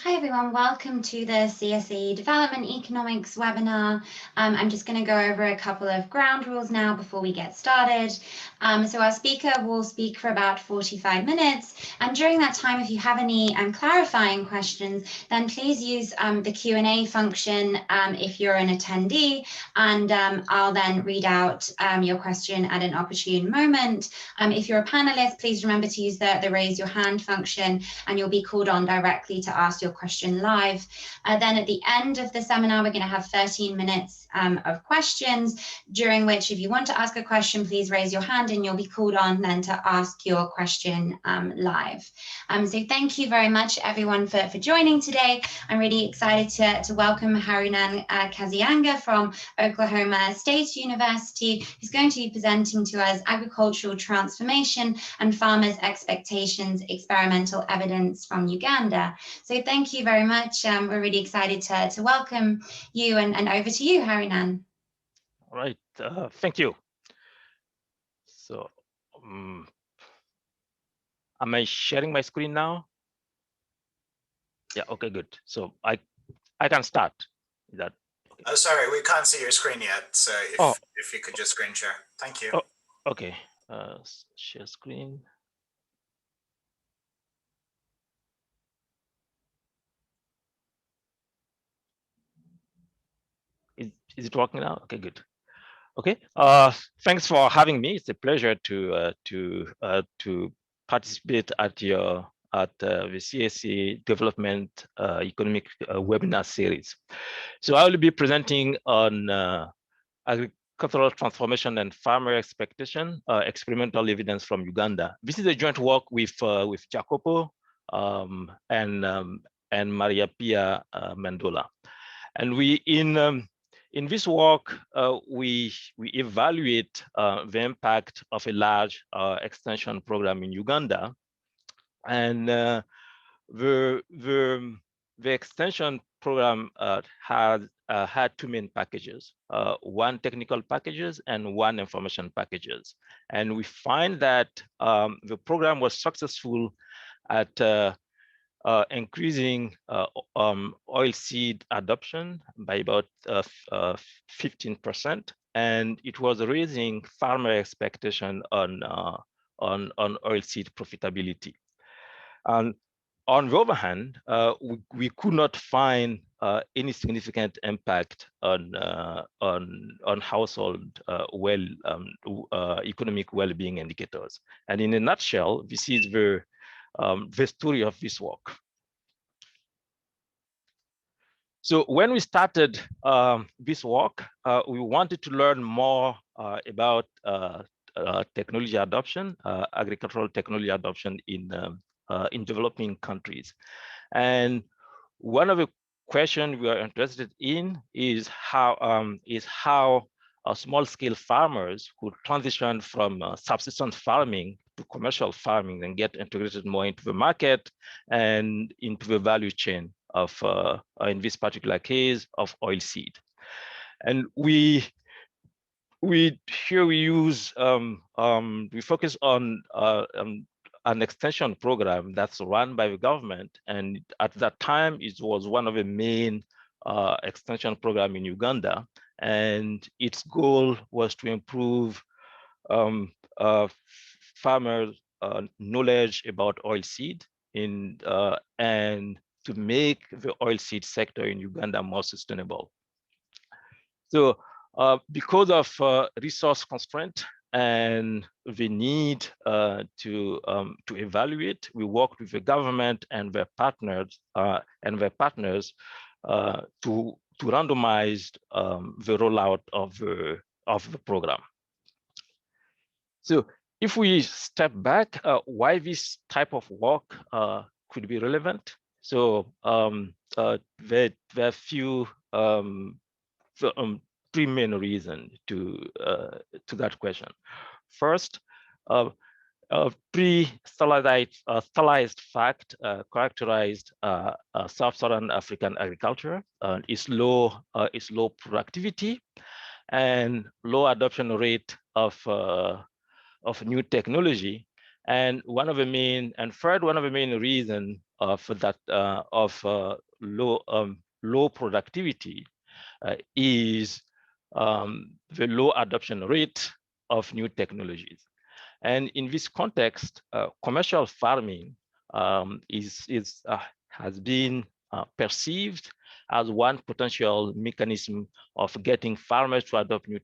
Hi everyone, welcome to the CSAE Development Economics Webinar. I'm just going to go over a couple of ground rules now before we get started. So our speaker will speak for about 45 minutes, and during that time, if you have any clarifying questions, then please use the Q&A function if you're an attendee, and I'll then read out your question at an opportune moment. If you're a panelist, please remember to use the raise your hand function, and you'll be called on directly to ask your question live. Then at the end of the seminar, we're going to have 13 minutes of questions, during which if you want to ask a question, please raise your hand and you'll be called on then to ask your question live. So thank you very much everyone for joining today. I'm really excited to welcome Harounan Kazianga from Oklahoma State University, who's going to be presenting to us Agricultural Transformation and Farmers' Expectations, Experimental Evidence from Uganda. So thank you very much. We're really excited to welcome you, and over to you, Harounan. All right, thank you. So, am I sharing my screen now? Yeah, okay, good. So I can start. Is that okay? Oh, sorry, we can't see your screen yet. So if you could just screen share. Thank you. Oh, okay, share screen. Is it working now? Okay, good. Okay, thanks for having me. It's a pleasure to participate at the CSAE Development Economic Webinar series. So I will be presenting on agricultural transformation and farmer expectation, experimental evidence from Uganda. This is a joint work with Jacopo and Maria Pia Mendola, and we in this work, we evaluate the impact of a large extension program in Uganda, and the extension program had two main packages: one technical packages and one information packages. And we find that the program was successful at increasing oilseed adoption by about 15%, and it was raising farmer expectation on oilseed profitability. And on the other hand, we could not find any significant impact on household economic well-being indicators. And in a nutshell, this is the story of this work. So when we started this work, we wanted to learn more about technology adoption, agricultural technology adoption in developing countries. And one of the questions we are interested in is how small-scale farmers could transition from subsistence farming to commercial farming and get integrated more into the market and into the value chain of, in this particular case, of oilseed. And we use we focus on an extension program that's run by the government, and at that time it was one of the main extension program in Uganda, and its goal was to improve farmers' knowledge about oilseed and to make the oilseed sector in Uganda more sustainable. So because of resource constraint and the need to evaluate, we worked with the government and their partners to randomize the rollout of the program. So if we step back, why this type of work could be relevant? So there are few three main reasons to that question. First, pre-stylized fact characterized sub-Saharan African agriculture is low productivity and low adoption rate of new technology. And one of the main reasons low productivity is the low adoption rate of new technologies. And in this context, commercial farming has been perceived as one potential mechanism of getting farmers to adopt new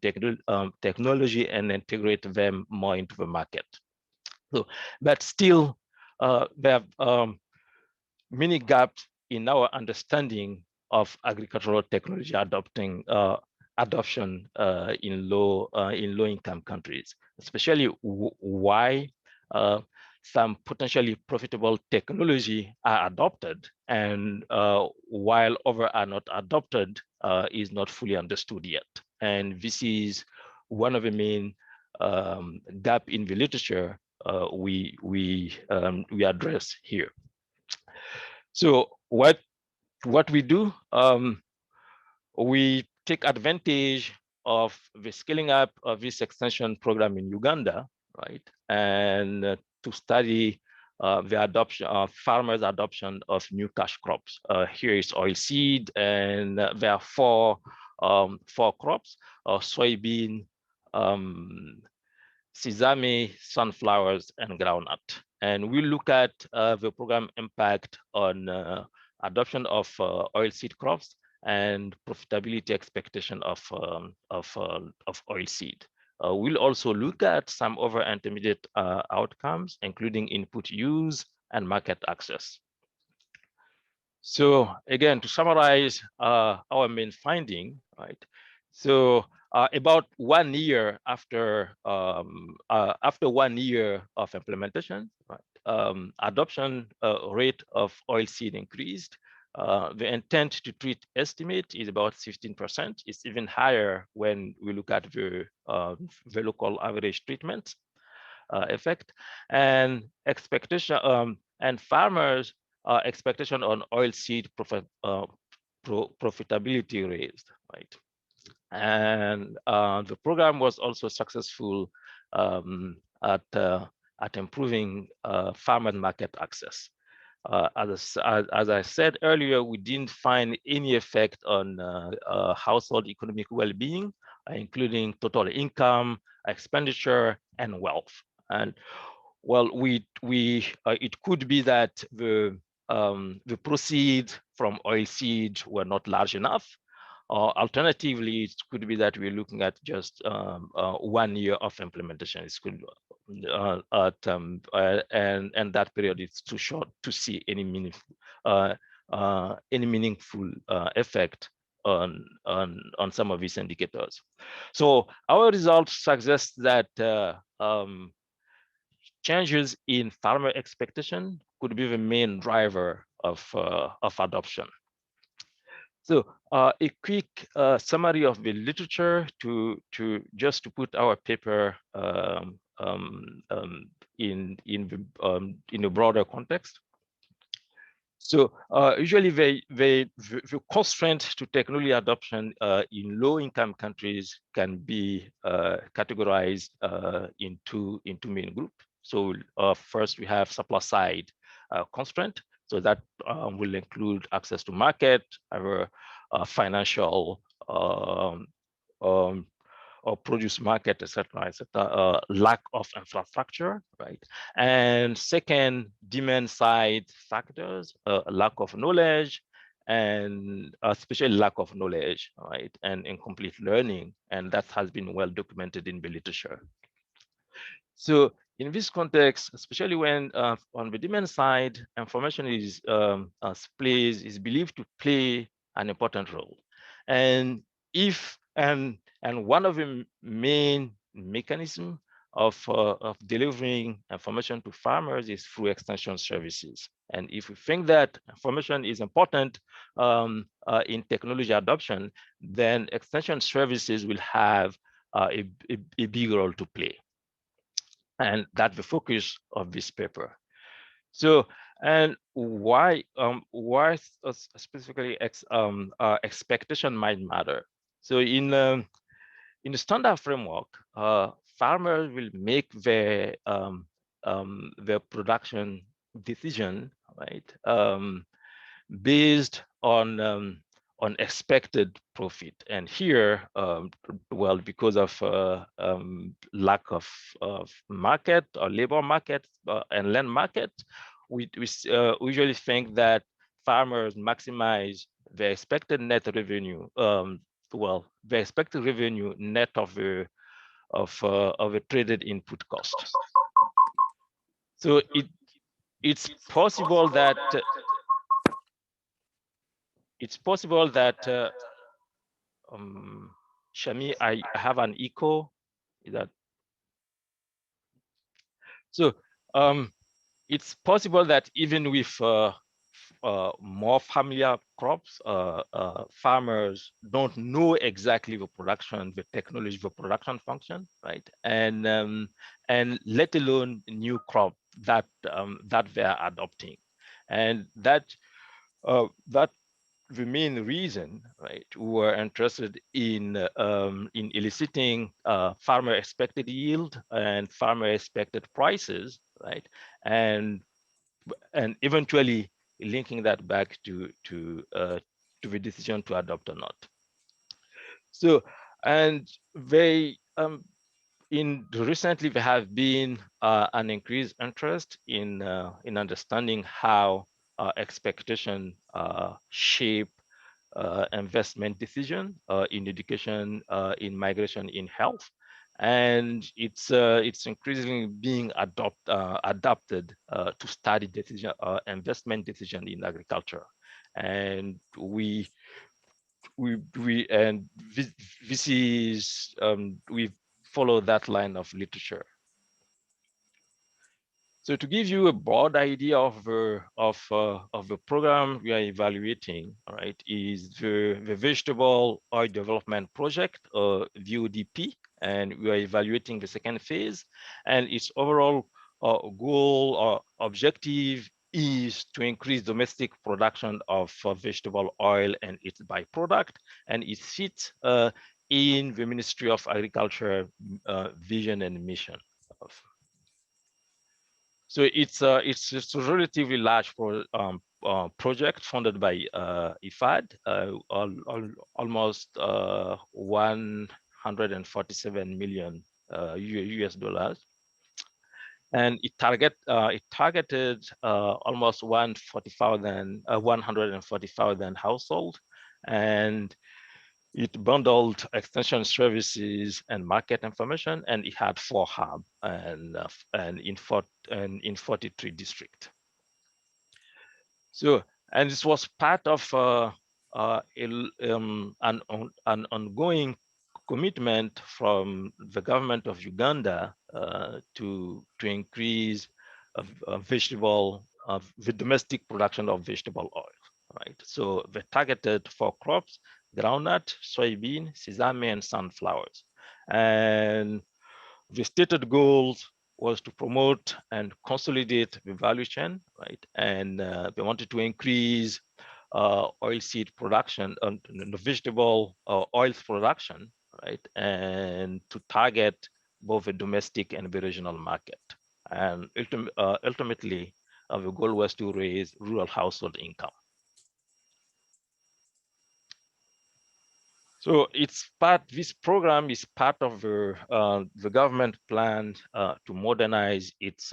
technology and integrate them more into the market. So, but still, there are many gaps in our understanding of agricultural technology adoption in low-income countries, especially why some potentially profitable technology are adopted, and while other are not adopted, is not fully understood yet. And this is one of the main gap in the literature we address here. So what we do, we take advantage of the scaling up of this extension program in Uganda, right? And to study the adoption of farmers' adoption of new cash crops. Here is oilseed, and there are four crops: soybean, sesame, sunflowers, and groundnut. And we look at the program impact on adoption of oilseed crops and profitability expectation of oilseed. We'll also look at some other intermediate outcomes, including input use and market access. So again, to summarize our main finding, right? So about 1 year after 1 year of implementation, right, adoption rate of oilseed increased. The intent to treat estimate is about 15%. It's even higher when we look at the local average treatment effect, and expectation and farmers' expectation on oilseed profitability raised, right? And the program was also successful at improving farmer market access. As I said earlier, we didn't find any effect on household economic well-being, including total income, expenditure, and wealth. And well, it could be that the proceeds from oilseed were not large enough. Alternatively, it could be that we're looking at just 1 year of implementation. It could, and that period is too short to see any meaningful effect on some of these indicators. So our results suggest that changes in farmer expectation could be the main driver of adoption. So a quick summary of the literature to put our paper in a broader context. So usually the constraint to technology adoption in low-income countries can be categorized into main groups. So first we have supply side constraint. So that will include access to market, our financial or produce market, etc., lack of infrastructure, right? And second, demand side factors, lack of knowledge, and especially lack of knowledge, right? And incomplete learning, and that has been well documented in the literature. So in this context, especially when on the demand side, information is believed to play an important role, and one of the main mechanisms of delivering information to farmers is through extension services. And if we think that information is important in technology adoption, then extension services will have a big role to play. And that's the focus of this paper. So, and why specifically expectation might matter. So in the standard framework, farmers will make their production decision right? Based on expected profit. And here, well, because of lack of market or labor market and land market, we usually think that farmers maximize their expected net revenue. Well, the expected revenue net of a traded input cost. So it's possible that Shami, I have an echo. Is that so? It's possible that even with more familiar crops, farmers don't know exactly the production, the technology, the production function, right? And let alone new crop that that they are adopting, and that the main reason, right, we were interested in eliciting farmer expected yield and farmer expected prices, right, and eventually linking that back to the decision to adopt or not. So, and they recently there have been an increased interest in understanding how expectation shape investment decision in education, in migration, in health, and it's increasingly being adapted to study decision investment decision in agriculture, and this is we follow that line of literature. So to give you a broad idea of the program we are evaluating, all right, is the Vegetable Oil Development Project, VODP, and we are evaluating the second phase. And its overall goal or objective is to increase domestic production of vegetable oil and its byproduct, and it sits in the Ministry of Agriculture vision and mission. So it's a relatively large project funded by IFAD, almost 147 million US dollars, and it targeted almost 140,000 households, and it bundled extension services and market information, and it had 4 hubs and in 43 districts. So, and this was part of an ongoing commitment from the government of Uganda to increase the domestic production of vegetable oil. Right. So they targeted 4 crops: groundnut, soybean, sesame, and sunflowers. And the stated goals was to promote and consolidate the value chain, right? And they wanted to increase oilseed production, the vegetable oils production, right? And to target both the domestic and the regional market. And ultimately, the goal was to raise rural household income. So this program is part of the government plan to modernize its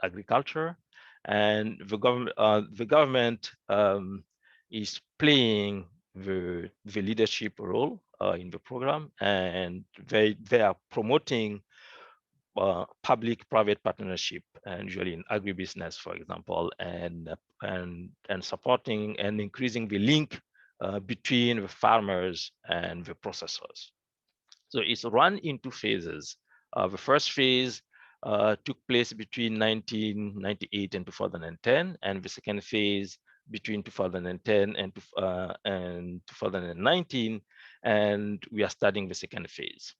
agriculture, and the government is playing the leadership role in the program, and they are promoting public-private partnership, and usually in agribusiness, for example, and supporting and increasing the link between the farmers and the processors. So it's run in 2 phases. The first phase took place between 1998 and 2010, and the second phase between 2010 and 2019, and we are studying the second phase.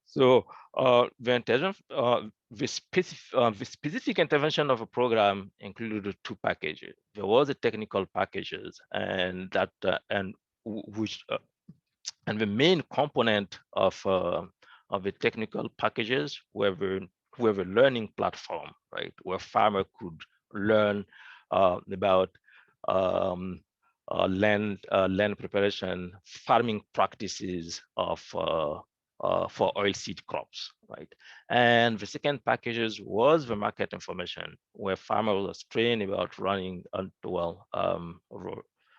So the specific intervention of a program included 2 packages. There was a technical packages, and that and the main component of the technical packages were the with a learning platform, right, where farmer could learn about land preparation, farming practices of for oilseed crops, right? And the second packages was the market information, where farmers was trained about running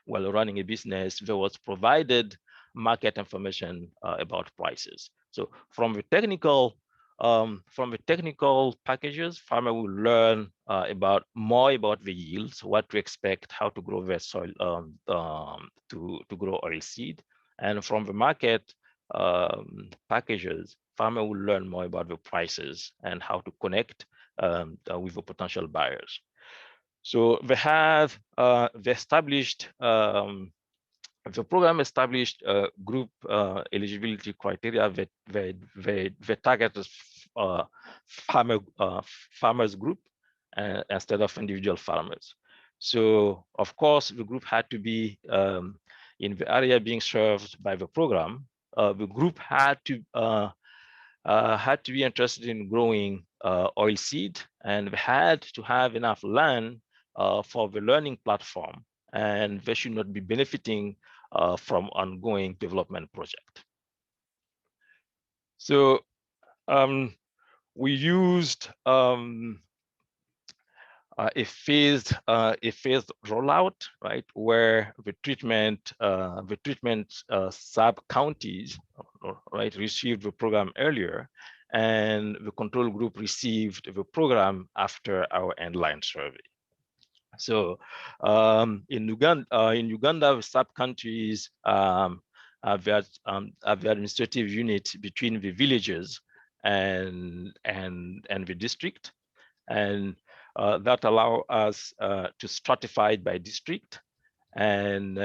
running a business. There was provided market information about prices. So from the technical packages, farmer will learn more about the yields, what to expect, how to grow their soil to grow oilseed. And from the market packages, farmer will learn more about the prices and how to connect with the potential buyers. So they have established the program established group eligibility criteria that targets farmers group instead of individual farmers. So of course, the group had to be in the area being served by the program. The group had to be interested in growing oilseed, and they had to have enough land for the learning platform, and they should not be benefiting from ongoing development project. So we used a phased rollout, right, where the treatment sub counties, right, received the program earlier, and the control group received the program after our end-line survey. So in Uganda, the sub-countries have the administrative unit between the villages and the district, and that allow us to stratify by district, and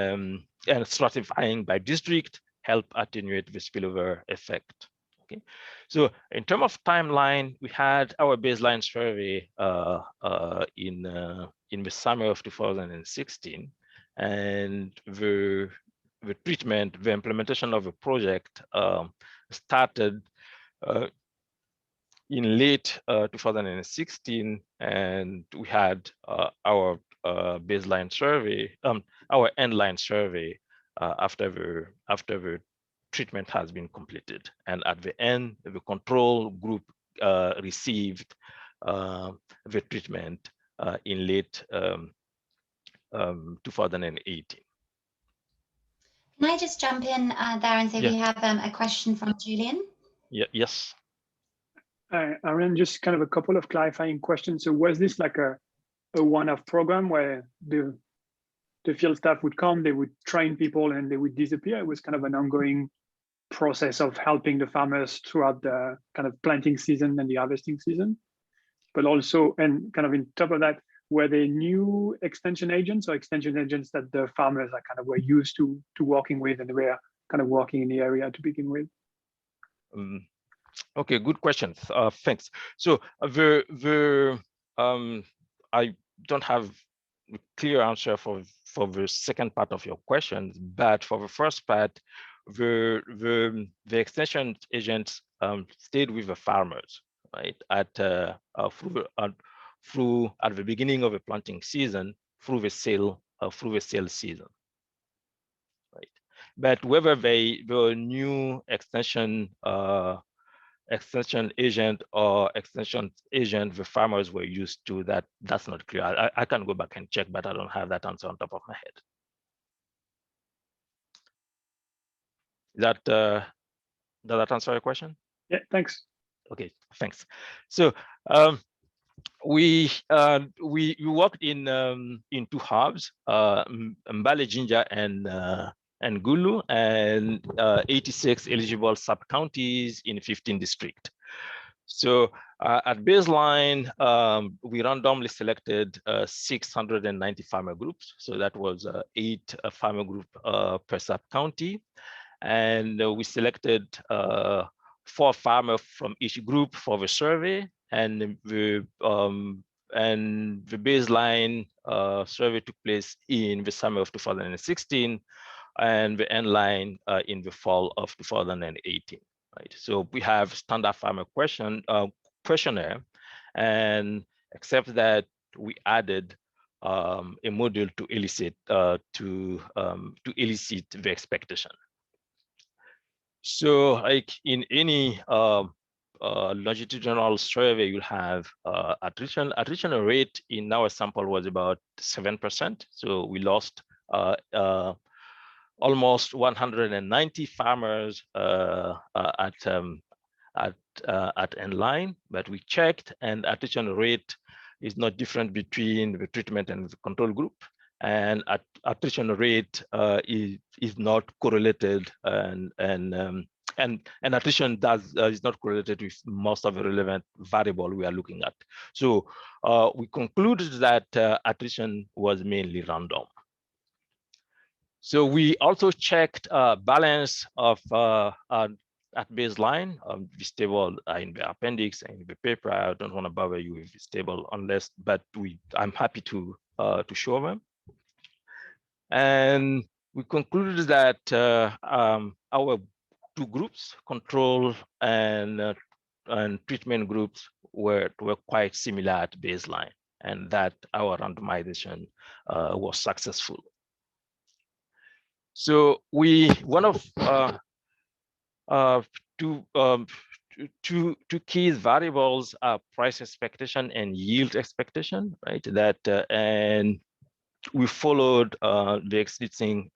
stratifying by district help attenuate the spillover effect. Okay, so in terms of timeline, we had our baseline survey in the summer of 2016, and the implementation of the project started in late 2016, and we had our baseline survey, our end-line survey after the treatment has been completed. And at the end, the control group received the treatment in late 2018. Can I just jump in there and say we have a question from Julian? Yes. Harounan, just kind of a couple of clarifying questions. So was this like a one-off program where the field staff would come, they would train people, and they would disappear? It was kind of an ongoing process of helping the farmers throughout the kind of planting season and the harvesting season. But also, and kind of on top of that, were they new extension agents or extension agents that the farmers are kind of were used to working with, and they were kind of working in the area to begin with? Okay, good questions. Thanks. So I don't have a clear answer for the second part of your question, but for the first part, the extension agents stayed with the farmers, right, at the beginning of the planting season through the sale season, right? But whether they were new extension agent or extension agent the farmers were used to, that's not clear. I can go back and check, but I don't have that answer on top of my head. Does that answer your question? Yeah, thanks. Okay, thanks. So we worked in two hubs, Mbale Jinja and Gulu, and 86 eligible sub-counties in 15 districts. So at baseline, we randomly selected 690 farmer groups. So that was 8 farmer group per sub-county. And we selected 4 farmers from each group for the survey. And the baseline survey took place in the summer of 2016, and the end line in the fall of 2018. Right. So we have standard farmer questionnaire, and except that we added a module to elicit the expectation. So like in any longitudinal survey, you'll have attrition. Attrition rate in our sample was about 7%. So we lost almost 190 farmers at inline, but we checked, and attrition rate is not different between the treatment and the control group. And attrition rate is not correlated, and attrition is not correlated with most of the relevant variable we are looking at. So we concluded that attrition was mainly random. So we also checked balance of at baseline. This table in the appendix and in the paper. I don't want to bother you with this table unless, but I'm happy to show them. And we concluded that our two groups, control and treatment groups, were quite similar at baseline, and that our randomization was successful. So one of two key variables are price expectation and yield expectation, right? That and we followed the existing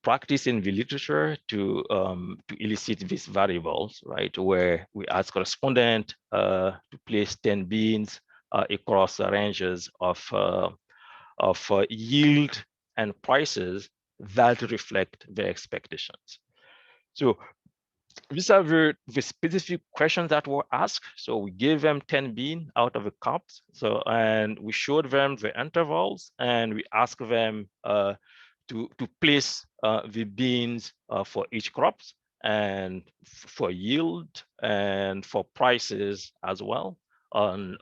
practice in the literature to elicit these variables, right? Where we ask respondent to place 10 beans across ranges of yield and prices that reflect their expectations. So these are the specific questions that were asked. So we gave them 10 beans out of the cups. So, and we showed them the intervals, and we asked them to place the beans for each crops, and for yield and for prices as well on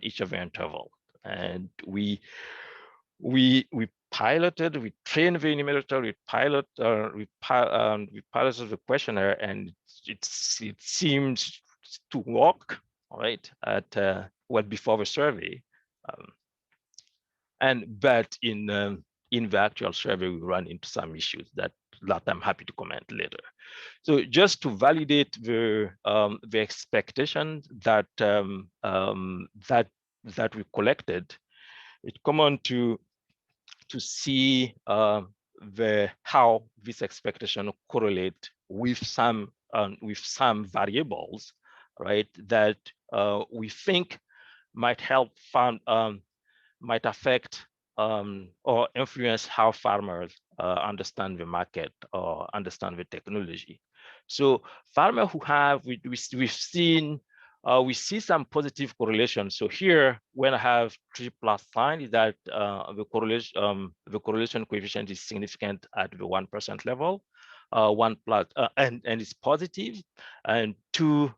each of the interval. And we piloted, we trained the enumerator, we piloted the questionnaire, and it seems to work, all right, at well before the survey. But in the actual survey, we run into some issues that I'm happy to comment later. So just to validate the expectations that that we collected, it's common to see how this expectation correlate with some variables, right? That we think might help might affect or influence how farmers understand the market or understand the technology. So farmers who have we've seen. We see some positive correlation. So here, when I have 3+ sign, is that the correlation coefficient is significant at the 1% level. 1+ and it's positive, and 2+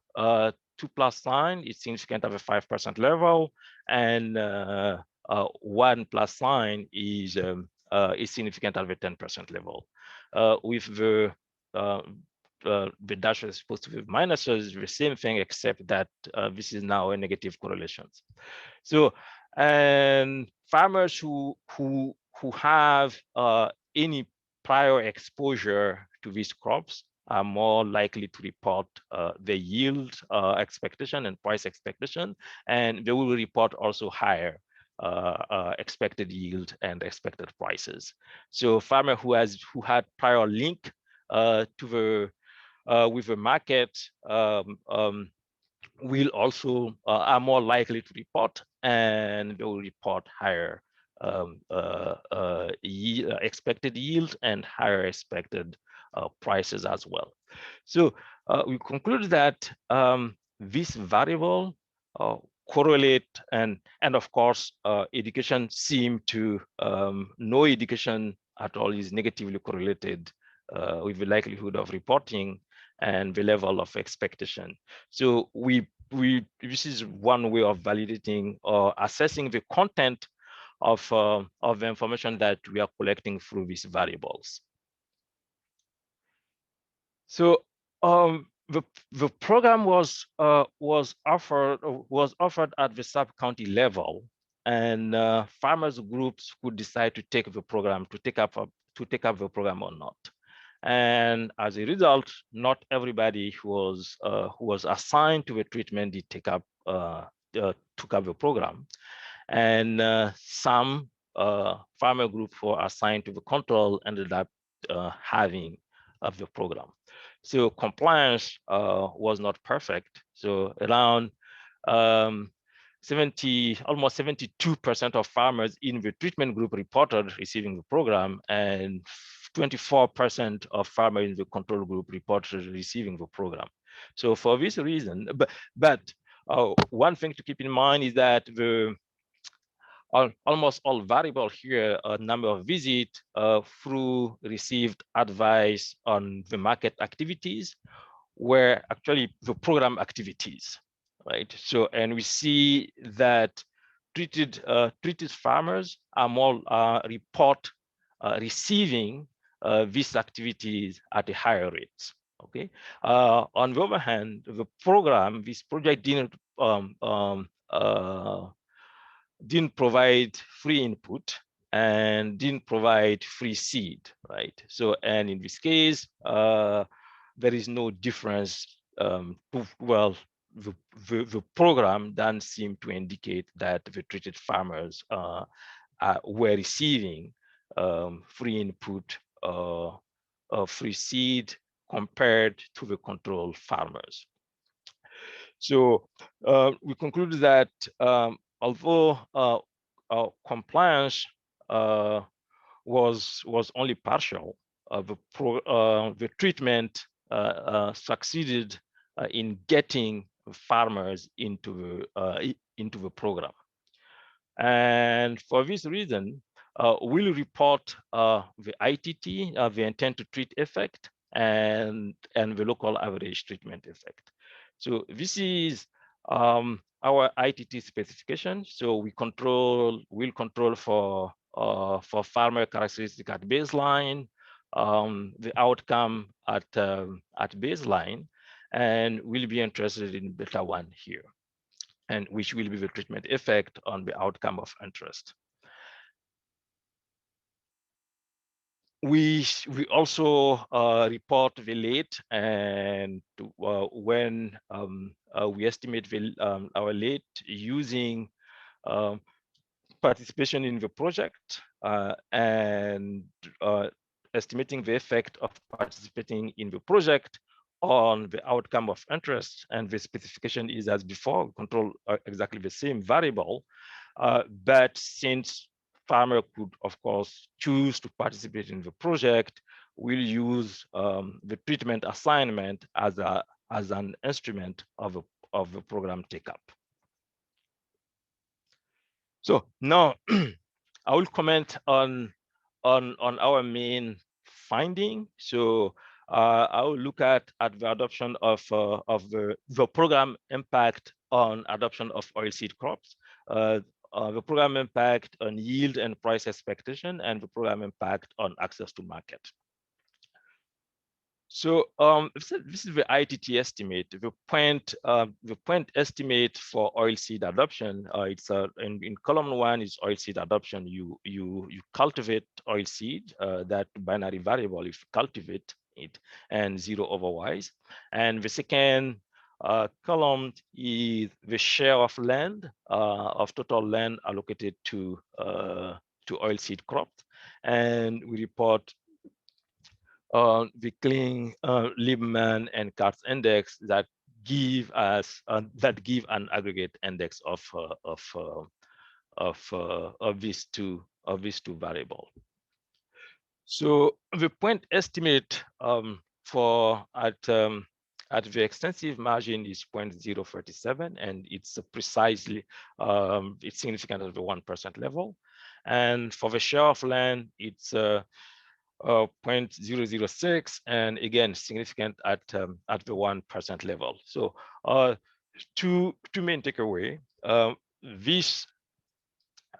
sign is significant at the 5% level, and 1+ sign is significant at the 10% level. With the dash is supposed to be minuses, the same thing, except that this is now a negative correlations. So, and farmers who have any prior exposure to these crops are more likely to report the yield expectation and price expectation, and they will report also higher expected yield and expected prices. So farmer who had prior link to the with the market will also are more likely to report, and they will report higher expected yield and higher expected prices as well. So we conclude that this variable correlate, and of course education seem to no education at all is negatively correlated with the likelihood of reporting and the level of expectation. So this is one way of validating or assessing the content of the information that we are collecting through these variables. So the program was offered at the sub-county level, and farmers groups could decide to take the program, to take up the program or not. And as a result, not everybody who was assigned to the treatment did took up the program, and some farmer groups who were assigned to the control ended up having of the program. So compliance was not perfect. So around almost 72% of farmers in the treatment group reported receiving the program, and 24% of farmers in the control group reported receiving the program. So for this reason, but one thing to keep in mind is that almost all variable here, number of visits through received advice on the market activities, were actually the program activities, right? So, and we see that treated farmers are more report receiving these activities at a higher rate. Okay. On the other hand, the program, this project didn't provide free input and didn't provide free seed, right? So, and in this case, there is no difference. Well, the program doesn't seem to indicate that the treated farmers were receiving free input or free seed compared to the control farmers. So we concluded that although compliance was only partial, the treatment succeeded in getting farmers into the program. And for this reason, we'll report the ITT, the intent to treat effect, and the local average treatment effect. So this is our ITT specification. So we'll control for farmer characteristic at baseline, the outcome at baseline, and we'll be interested in beta 1 here, and which will be the treatment effect on the outcome of interest. We also report the late, and when we estimate our late using participation in the project and estimating the effect of participating in the project on the outcome of interest. And the specification is as before, control exactly the same variable, but since farmer could, of course, choose to participate in the project, we'll use the treatment assignment as an instrument of the program take-up. So now I will comment on our main finding. So I will look at the adoption of the program impact on adoption of oilseed crops, the program impact on yield and price expectation, and the program impact on access to market. So this is the ITT estimate. The point estimate for oilseed adoption. It's in column 1 is oilseed adoption. You cultivate oilseed, that binary variable if you cultivate it, and 0 otherwise. And the second column is the share of land, of total land allocated to oilseed crops, and we report the Kling, Liebman, and Katz index that give us an aggregate index of these two variables. So the point estimate for at the extensive margin is 0.037, and it's precisely it's significant at the 1% level, and for the share of land it's 0.006, and again significant at the 1% level. So two main takeaway: these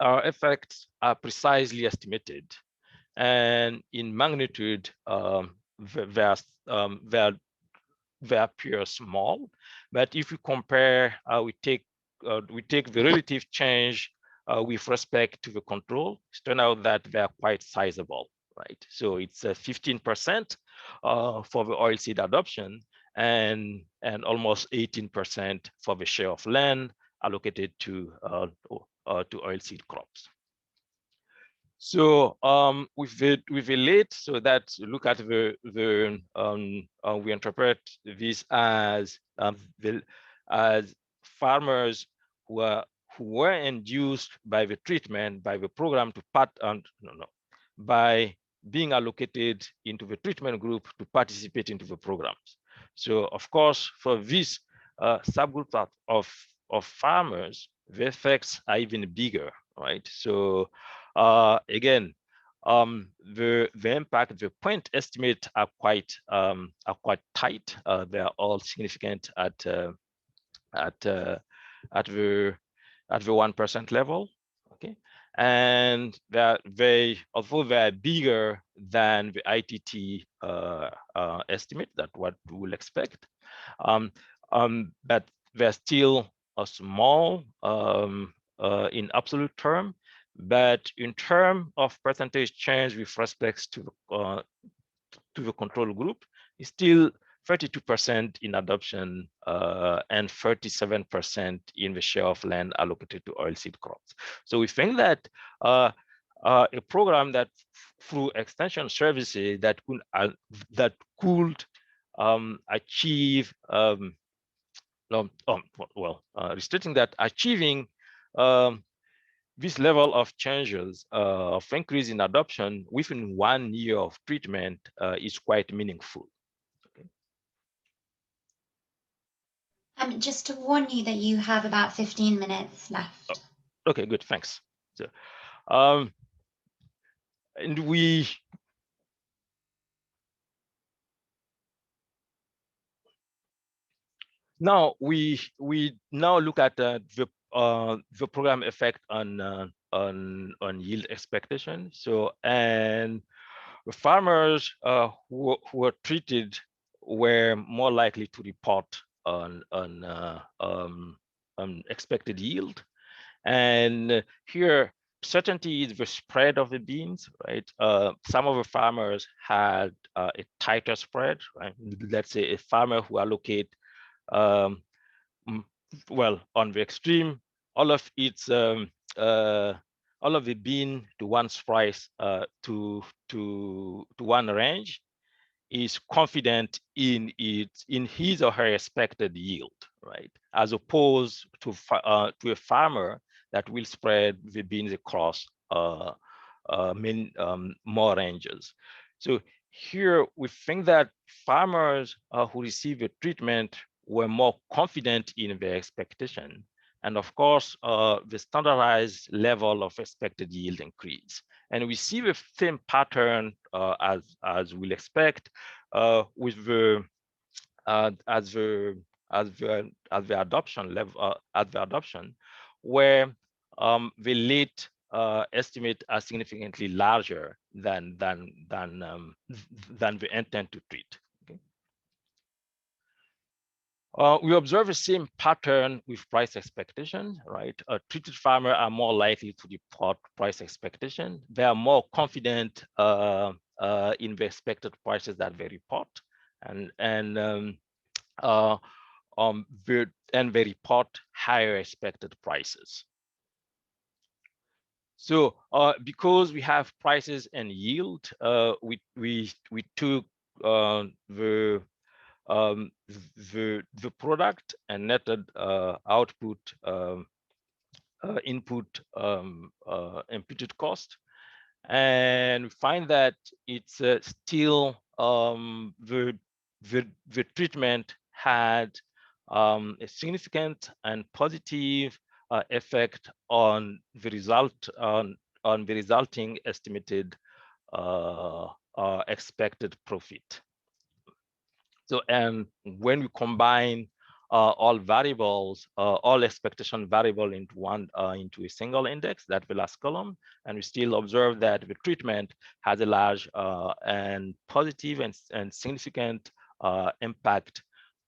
effects are precisely estimated, and in magnitude, they're they appear small, but if we compare, we take the relative change with respect to the control, it turns out that they are quite sizable, right? So it's 15% for the oilseed adoption, and almost 18% for the share of land allocated to oilseed crops. So with the late, so that look at we interpret this as farmers who were induced by the treatment, by the program to by being allocated into the treatment group to participate into the programs. So of course, for this subgroup of farmers, the effects are even bigger, right? So again, the impact, the point estimate are quite tight. They are all significant at the 1% level. Okay, and although they are bigger than the ITT estimate, that what we will expect, but they're still small in absolute term. But in terms of percentage change with respect to the control group, it's still 32% in adoption and 37% in the share of land allocated to oilseed crops. So we think that a program that through extension services that could achieve restricting that achieving this level of changes of increase in adoption within 1 year of treatment is quite meaningful. Okay. Just to warn you that you have about 15 minutes left. Okay, good, thanks. So, and we now look at the program effect on yield expectation. So, and the farmers who were treated were more likely to report on expected yield. And here, certainty is the spread of the beans, right? Some of the farmers had a tighter spread, right? Let's say a farmer who allocate well, on the extreme, all of the bean to one price to one range is confident in his or her expected yield, right? As opposed to a farmer that will spread the beans across more ranges. So here we think that farmers who receive the treatment were more confident in their expectation. And of course, the standardized level of expected yield increase. And we see the same pattern as we'll expect with the adoption level where the late estimate are significantly larger than the intent to treat. We observe the same pattern with price expectation, right? Treated farmers are more likely to report price expectation. They are more confident in the expected prices that they report, and they report higher expected prices. So because we have prices and yield, we took the product and netted output input imputed cost, and find that it's still the treatment had a significant and positive effect on the resulting estimated expected profit. So, and when we combine all variables, all expectation variable into a single index, that's the last column, and we still observe that the treatment has a large and positive and significant impact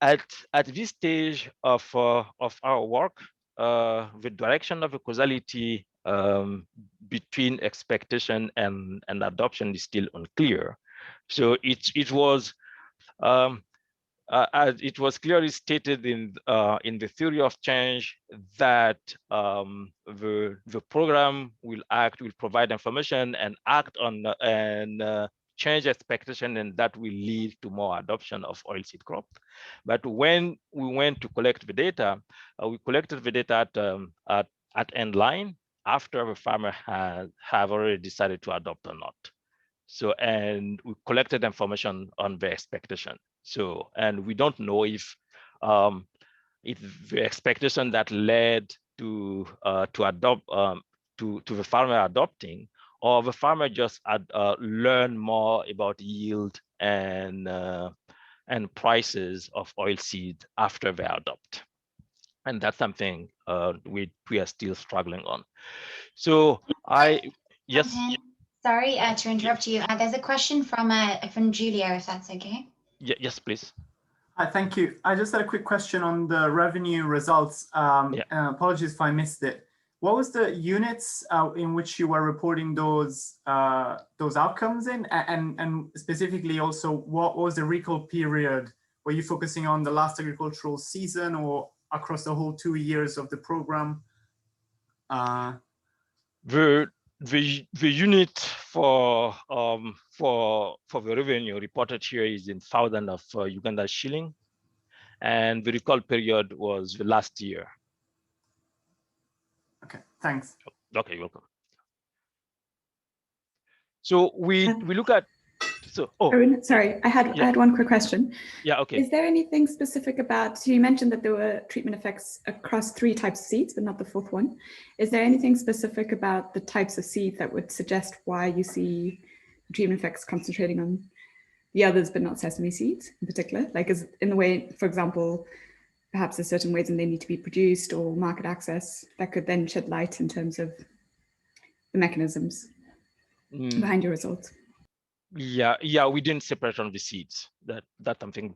at this stage of our work, the direction of the causality between expectation and adoption is still unclear. So it was as it was clearly stated in the theory of change that the program will provide information and act on and change expectation, and that will lead to more adoption of oilseed crop. But when we went to collect the data, we collected the data at end line after the farmer have already decided to adopt or not. So, and we collected information on the expectation. So, and we don't know if the expectation that led to adopt to the farmer adopting, or the farmer just learn more about yield and prices of oilseed after they adopt. And that's something we are still struggling on. So yes. Sorry to interrupt you. There's a question from Julio, if that's okay. Yes, please. Thank you. I just had a quick question on the revenue results. Apologies if I missed it. What was the units in which you were reporting those outcomes in, and specifically also what was the recall period? Were you focusing on the last agricultural season or across the whole 2 years of the program? The unit for the revenue reported here is in thousand of Uganda shilling, and the recall period was the last year. Okay, thanks. Okay, you're welcome. So we look at Harounan, sorry, I had one quick question. Yeah, okay. Is there anything specific about, so you mentioned that there were treatment effects across 3 types of seeds, but not the 4th one. Is there anything specific about the types of seed that would suggest why you see treatment effects concentrating on the others, but not sesame seeds in particular? Like, is in the way, for example, perhaps there's certain ways and they need to be produced or market access that could then shed light in terms of the mechanisms behind your results? Yeah, we didn't separate on the seeds. That's something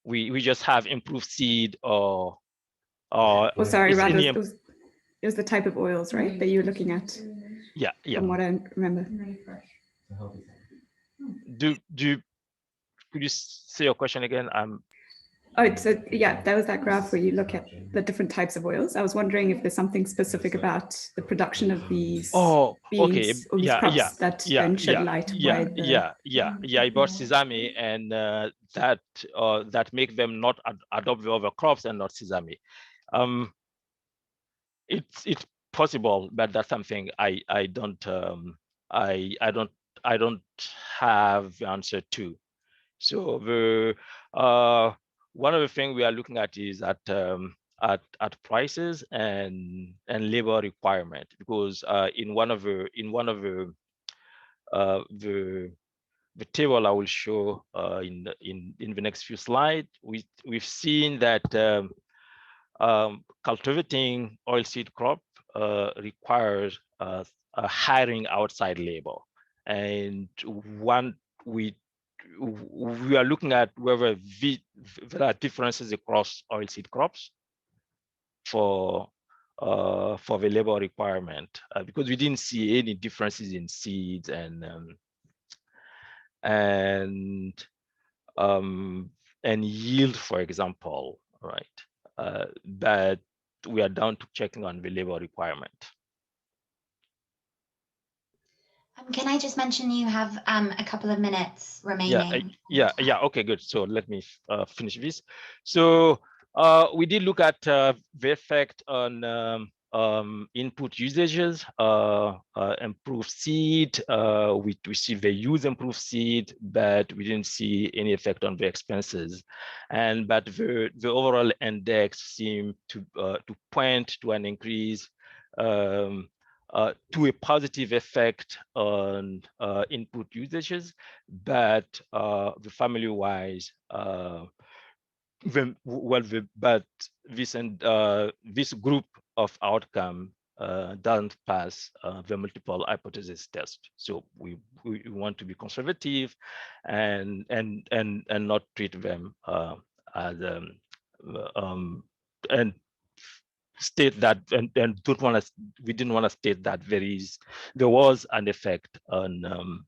we just have improved seed or sorry, rather it was the type of oils, right, that you were looking at? Yeah. From what I remember. Could you say your question again? Oh, so yeah, that was that graph where you look at the different types of oils. I was wondering if there's something specific about the production of these beans or these crops that then shed light. About sesame and that make them not adopt the other crops and not sesame. It's possible, but that's something I don't have the answer to. So the one of the things we are looking at is at prices and labor requirement, because in one of the table I will show in the next few slides, we've seen that cultivating oilseed crop requires hiring outside labor, and we are looking at whether there are differences across oilseed crops for the labor requirement, because we didn't see any differences in seeds and yield, for example, right? But we are down to checking on the labor requirement. Can I just mention you have a couple of minutes remaining? Yeah. Okay, good. So let me finish this. So we did look at the effect on input usages, improved seed. We see the use improved seed, but we didn't see any effect on the expenses. But the overall index seemed to point to an increase to a positive effect on input usages, but the family-wise, but this group of outcome doesn't pass the multiple hypothesis test. So we want to be conservative and not treat them and state that, and we didn't want to state that there was an effect on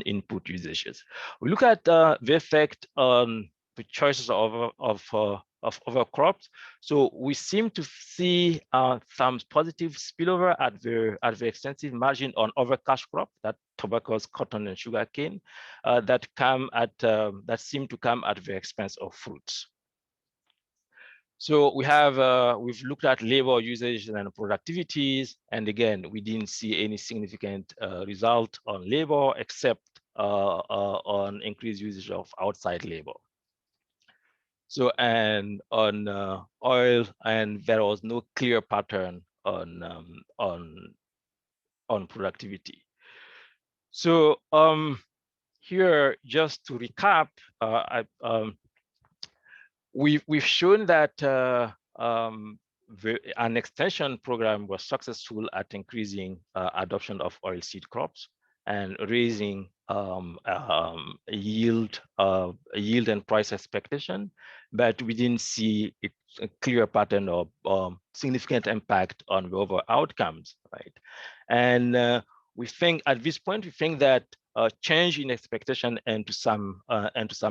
input usages. We look at the effect on the choices of other crops. So we seem to see some positive spillover at the extensive margin on other cash crop, that tobacco, cotton, and sugarcane, that seem to come at the expense of fruits. So we've looked at labor usage and productivities, and again, we didn't see any significant result on labor except on increased usage of outside labor. So, and on oil, and there was no clear pattern on productivity. So here, just to recap, we've shown that an extension program was successful at increasing adoption of oilseed crops and raising yield and price expectation, but we didn't see a clear pattern of significant impact on the overall outcomes, right? And we think at this point, we think that change in expectation and to some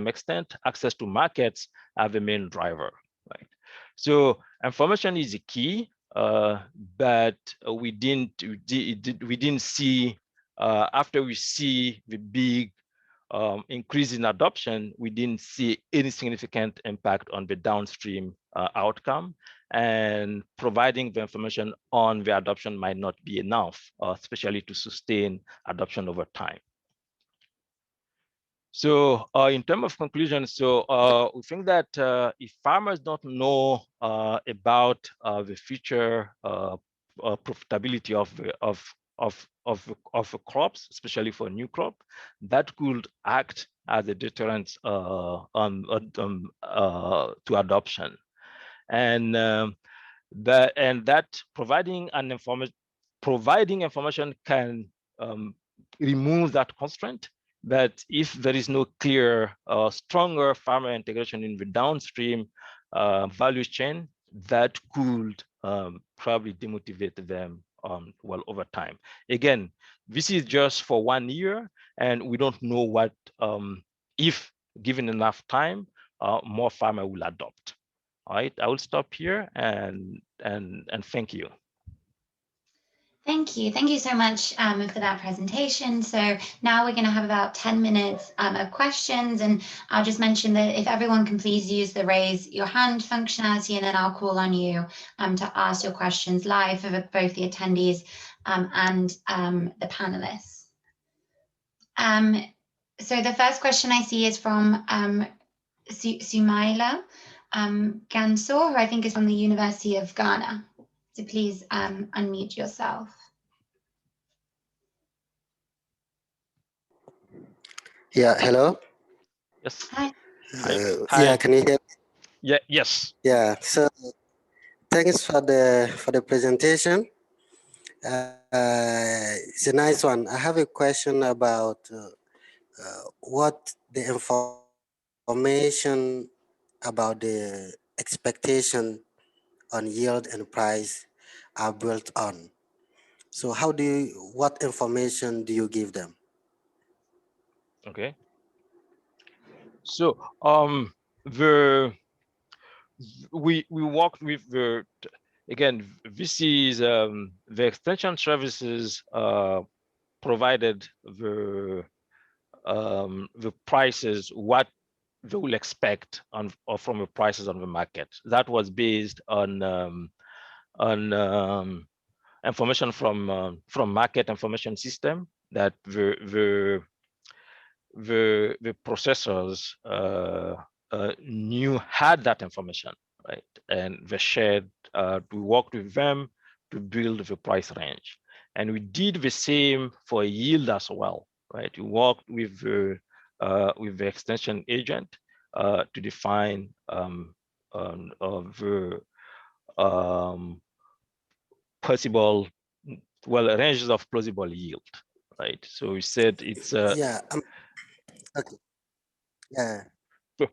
extent, access to markets are the main driver, right? So information is a key, but we didn't see after we see the big increase in adoption, we didn't see any significant impact on the downstream outcome, and providing the information on the adoption might not be enough, especially to sustain adoption over time. So in terms of conclusion, so we think that if farmers don't know about the future profitability of crops, especially for new crop, that could act as a deterrent to adoption, and that providing information can remove that constraint. That if there is no clear, stronger farmer integration in the downstream value chain, that could probably demotivate them well over time. Again, this is just for 1 year, and we don't know what, if given enough time, more farmer will adopt. All right, I will stop here and thank you. Thank you. Thank you so much for that presentation. So now we're going to have about 10 minutes of questions, and I'll just mention that if everyone can please use the raise your hand functionality, and then I'll call on you to ask your questions live for both the attendees and the panelists. So the first question I see is from Sumaila Gansor, who I think is from the University of Ghana. So please unmute yourself. Yeah, hello. Yes. Hi. Hi. Yeah, can you hear? Yeah. Yes. Yeah. So thanks for the presentation. It's a nice one. I have a question about what the information about the expectation on yield and price are built on. So what information do you give them? Okay. So we worked with again, this is the extension services provided the prices, what they will expect from the prices on the market. That was based on information from market information system that the processors had that information, right? And they shared, we worked with them to build the price range. And we did the same for yield as well, right? We worked with the extension agent to define possible, ranges of plausible yield, right? So we said it's yeah. Okay. Yeah.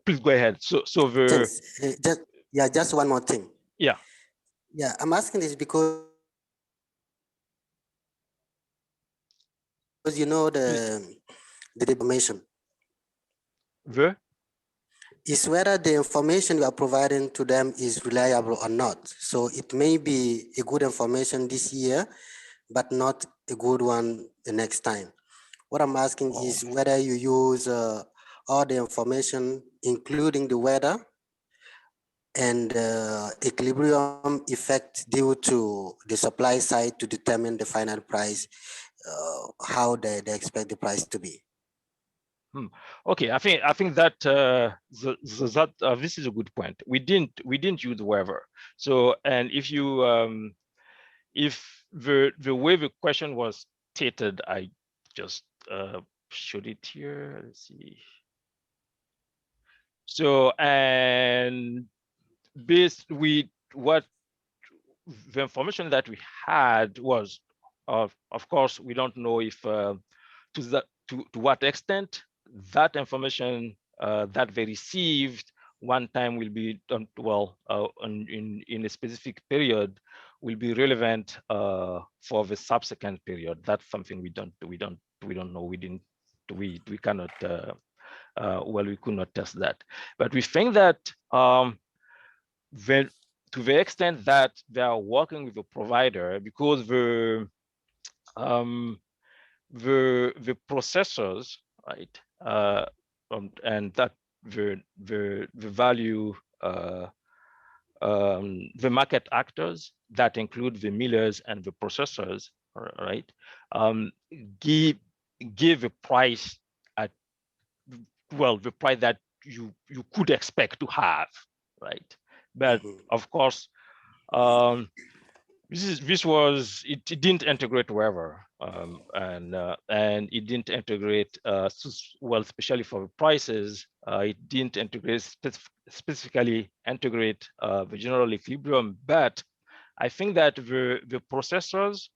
please go ahead. So just one more thing. Yeah. Yeah, I'm asking this because you know the information is whether the information you are providing to them is reliable or not. So it may be a good information this year, but not a good one the next time. What I'm asking is whether you use all the information, including the weather and equilibrium effect due to the supply side to determine the final price, how they expect the price to be. Okay, I think that this is a good point. We didn't use weather. So, and if you if the way the question was stated, I just showed it here. Let's see. So, and based with what the information that we had was, of course, we don't know if to what extent that information that they received one time will be done well in a specific period will be relevant for the subsequent period. That's something we don't know. We cannot well, we could not test that, but we think that when, to the extent that they are working with a provider, because the processors, right, and that the value, the market actors that include the millers and the processors, right, give a price at, well, the price that you could expect to have, right? But of course, it didn't integrate weather, and it didn't integrate well, especially for prices. It didn't integrate specifically integrate the general equilibrium. But I think that the processors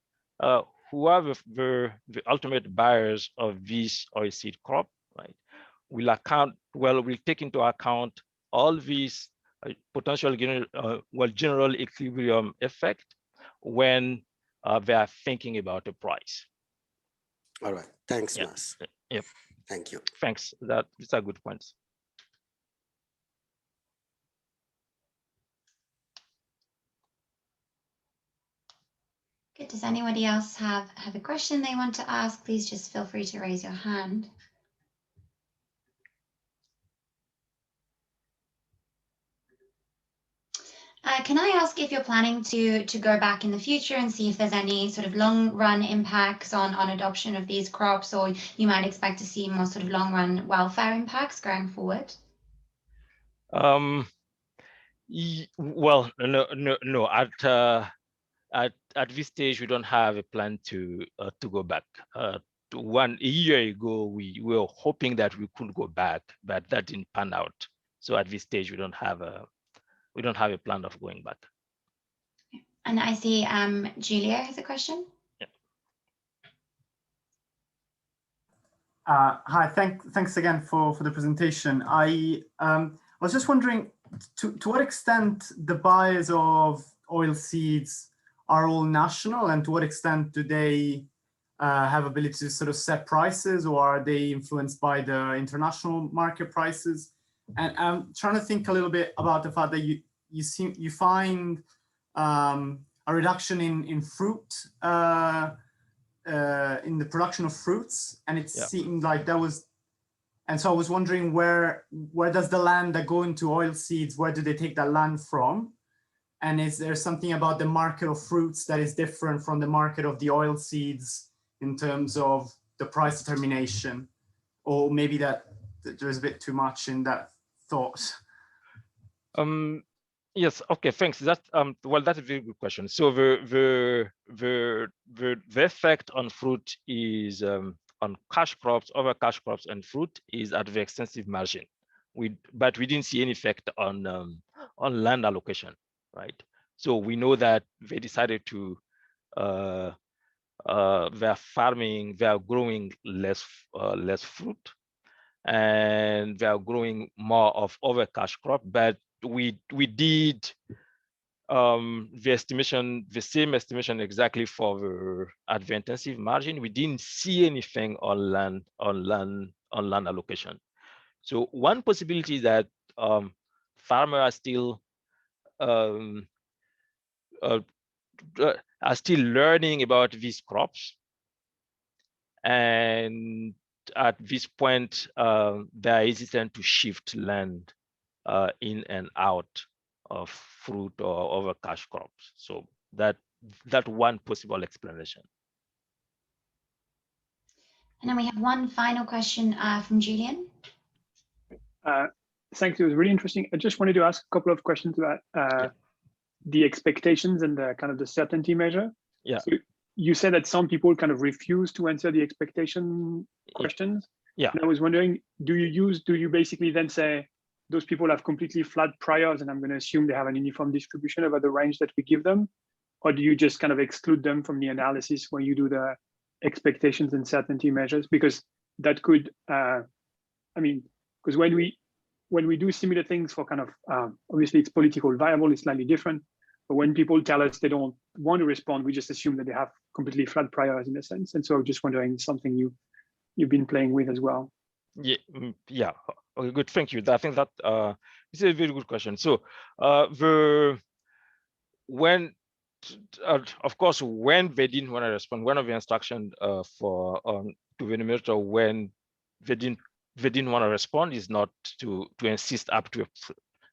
who are the ultimate buyers of this oilseed crop, right, will take into account all these potential general equilibrium effect when they are thinking about a price. All right, thanks, Mas. Yep. Thank you. Thanks. These are good points. Good. Does anybody else have a question they want to ask? Please just feel free to raise your hand. Can I ask if you're planning to go back in the future and see if there's any sort of long run impacts on adoption of these crops, or you might expect to see more sort of long run welfare impacts going forward? Well, no. At this stage, we don't have a plan to go back. A year ago, we were hoping that we could go back, but that didn't pan out. So at this stage, we don't have a plan of going back. And I see Julia has a question. Yeah. Hi, thanks again for the presentation. I was just wondering to what extent the buyers of oilseeds are all national, and to what extent do they have ability to sort of set prices, or are they influenced by the international market prices? And I'm trying to think a little bit about the fact that you find a reduction in fruit in the production of fruits, and it seemed like that was, and so I was wondering where does the land that go into oilseeds, where do they take that land from? And is there something about the market of fruits that is different from the market of the oilseeds in terms of the price determination? Or maybe that there's a bit too much in that thought. Yes. Okay. Thanks. Well, that's a very good question. So the effect on fruit is on cash crops, over cash crops, and fruit is at the extensive margin. But we didn't see any effect on land allocation, right? So we know that they decided to they're growing less fruit, and they are growing more of over cash crop. But we did the same estimation exactly for the advance intensive margin. We didn't see anything on land allocation. So one possibility is that farmers are still learning about these crops, and at this point they are hesitant to shift land in and out of fruit or other cash crops. So that one possible explanation. And then we have one final question from Julian. Thanks, it was really interesting. I just wanted to ask a couple of questions about the expectations and the kind of the certainty measure. Yeah. So you said that some people kind of refuse to answer the expectation questions. Yeah. And I was wondering, do you basically then say those people have completely flat priors and I'm going to assume they have an uniform distribution over the range that we give them? Or do you just kind of exclude them from the analysis when you do the expectations and certainty measures? Because that could, because when we do similar things for kind of, obviously it's political variable, it's slightly different. But when people tell us they don't want to respond, we just assume that they have completely flat priors in a sense. And so just wondering, something you've been playing with as well. Yeah. Okay, good. Thank you. I think that this is a very good question. So of course, when they didn't want to respond, one of the instructions to the numerator when they didn't want to respond is not to insist up to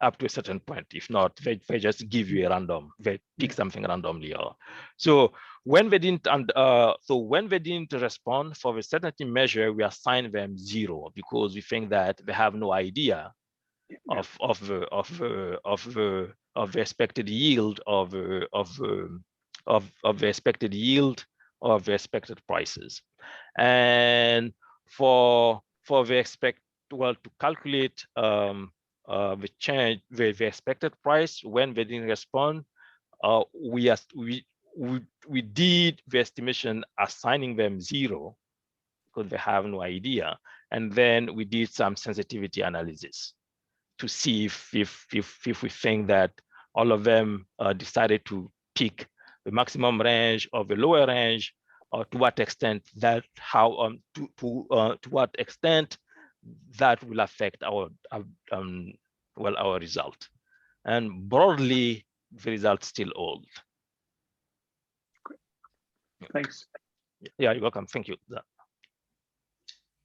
a certain point. If not, they just give you a random. They pick something randomly. So when they didn't respond for the certainty measure, we assign them 0 because we think that they have no idea of the expected yield of the expected yield of the expected prices. And for the to calculate the change, the expected price when they didn't respond, we did the estimation assigning them 0 because they have no idea, and then we did some sensitivity analysis to see if we think that all of them decided to pick the maximum range or the lower range, or to what extent that to what extent that will affect our our result. And broadly, the result still hold. Thanks. Yeah, you're welcome. Thank you.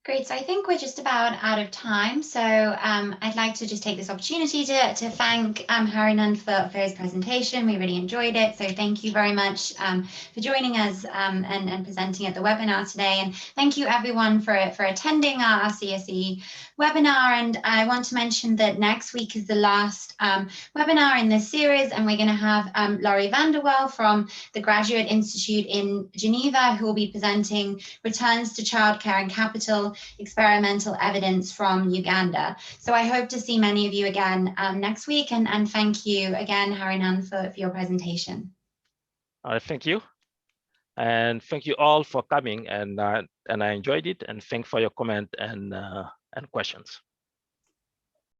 Great, so I think we're just about out of time. So I'd like to just take this opportunity to thank Harounan for his presentation. We really enjoyed it. So thank you very much for joining us and presenting at the webinar today. And thank you everyone for attending our CSAE webinar. And I want to mention that next week is the last webinar in this series, and we're going to have Laurie Vanderwell from the Graduate Institute in Geneva, who will be presenting Returns to Childcare and Capital, Experimental Evidence from Uganda. So I hope to see many of you again next week, and thank you again, Harounan, for your presentation. Thank you. And thank you all for coming, and I enjoyed it, and thanks for your comment and questions.